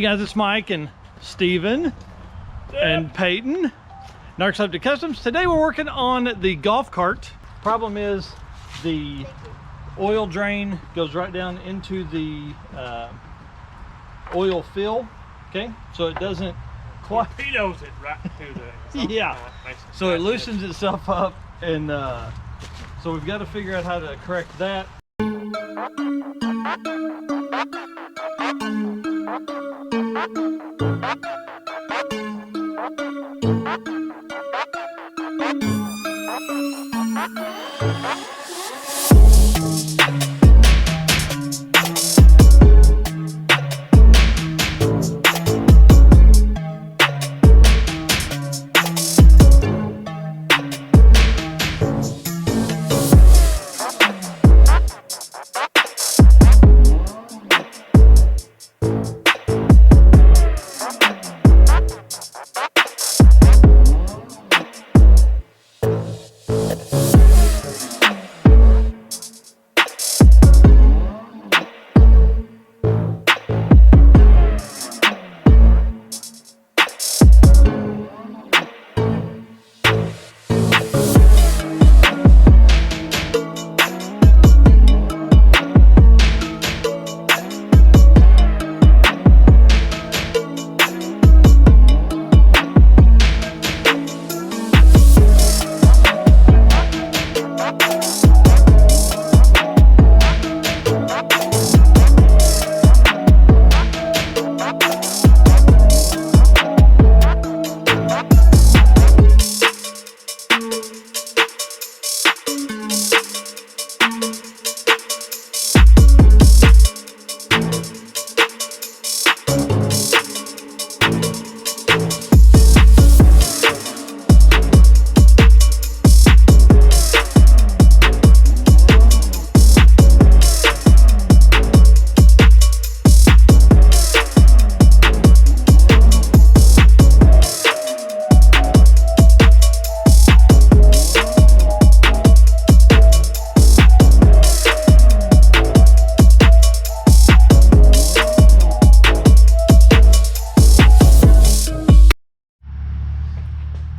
Hey guys, it's Mike and Steven and Peyton, Narc Subject Customs. Today we're working on the golf cart. Problem is the oil drain goes right down into the oil fill. Okay, so it doesn't quite torpedoes it right through the yeah. So it loosens itself up, and so we've got to figure out how to correct that.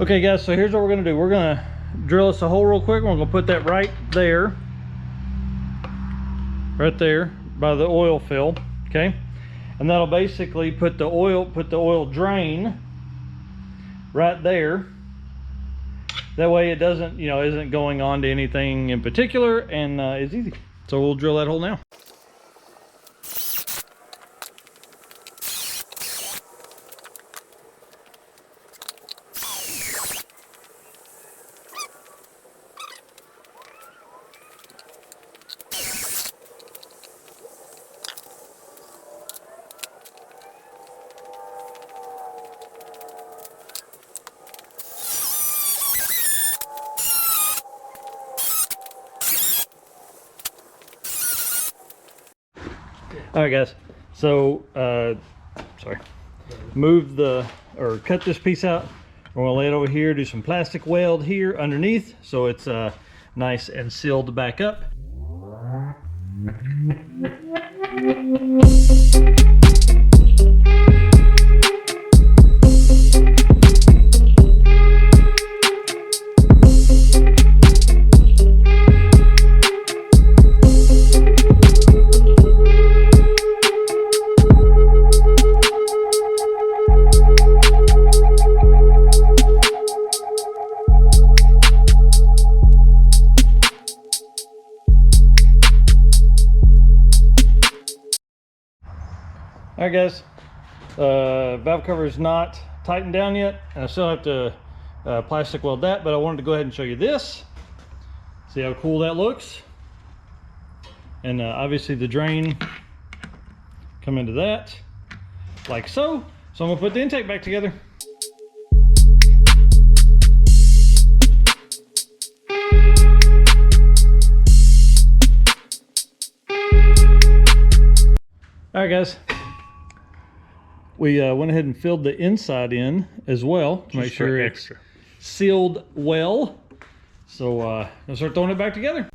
Okay guys, so here's what we're gonna do. We're gonna drill us a hole real quick. We're gonna put that right there by the oil fill, okay? And that'll basically put the oil drain right there. That way it doesn't, isn't going on to anything in particular, and it's easy. So we'll drill that hole now. All right guys, so sorry, cut this piece out. We're gonna lay it over here, do some plastic weld here underneath so it's nice and sealed back up. All right guys, valve cover is not tightened down yet. I still have to plastic weld that, but I wanted to go ahead and show you this. See how cool that looks. And obviously the drain come into that like so. So I'm gonna put the intake back together. All right guys, we went ahead and filled the inside in as well to make sure it's sealed well. So I'll start throwing it back together.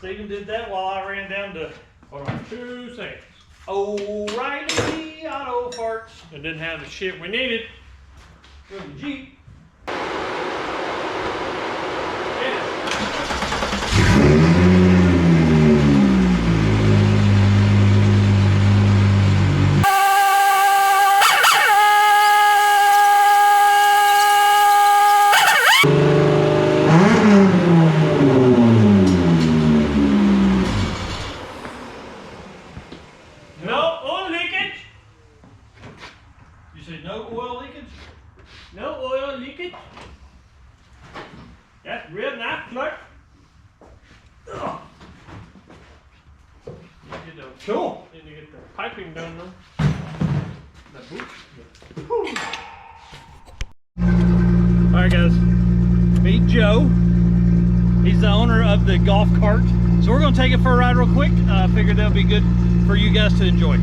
Steven did that while I ran down to, hold on, 2 seconds. O'Reilly Auto Parts. It didn't have the shit we needed. For the Jeep. No oil leakage. You say no oil leakage? No oil leakage. That's real nice, Clark. Ugh. Cool. Need to get the piping done though. The boot. Alright guys, meet Joe. He's the owner of the golf cart. So we're gonna take it for a ride real quick. I figured that would be good for you guys to enjoy.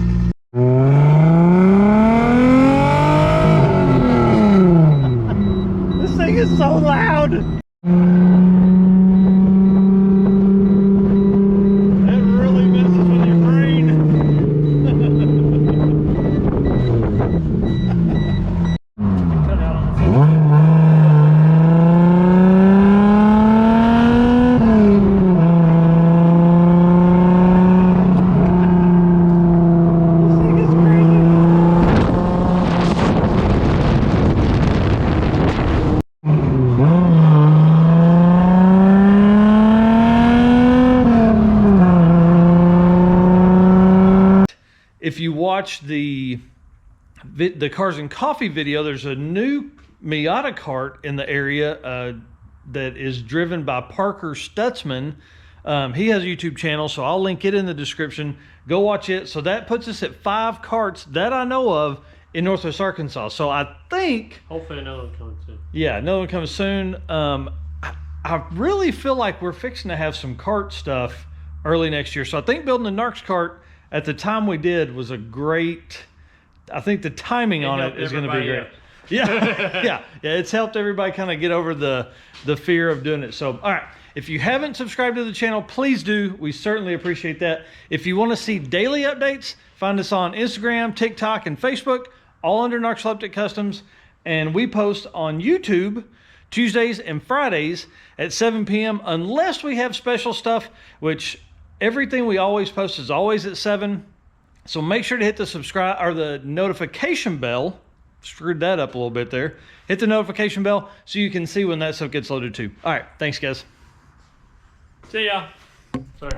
This thing is so loud. It really messes with your brain. Cut out on the phone. If you watch the Cars and Coffee video, there's a new Miata cart in the area that is driven by Parker Stutzman. He has a YouTube channel, so I'll link it in the description. Go watch it. So that puts us at 5 carts that I know of in Northwest Arkansas. So I think... Hopefully another one coming soon. Yeah, another one comes soon. I really feel like we're fixing to have some cart stuff early next year. So I think building the Narcs cart at the time we did was a great, I think the timing on it is going to be great. Yeah, it's helped everybody kind of get over the fear of doing it. So, all right, if you haven't subscribed to the channel, please do. We certainly appreciate that. If you want to see daily updates, find us on Instagram, TikTok, and Facebook, all under Narcoleptic Customs. And we post on YouTube Tuesdays and Fridays at 7 p.m. unless we have special stuff, which everything we always post is always at 7. So make sure to hit the subscribe or the notification bell. Screwed that up a little bit there. Hit the notification bell so you can see when that stuff gets loaded too. All right, thanks guys. See ya. Sorry.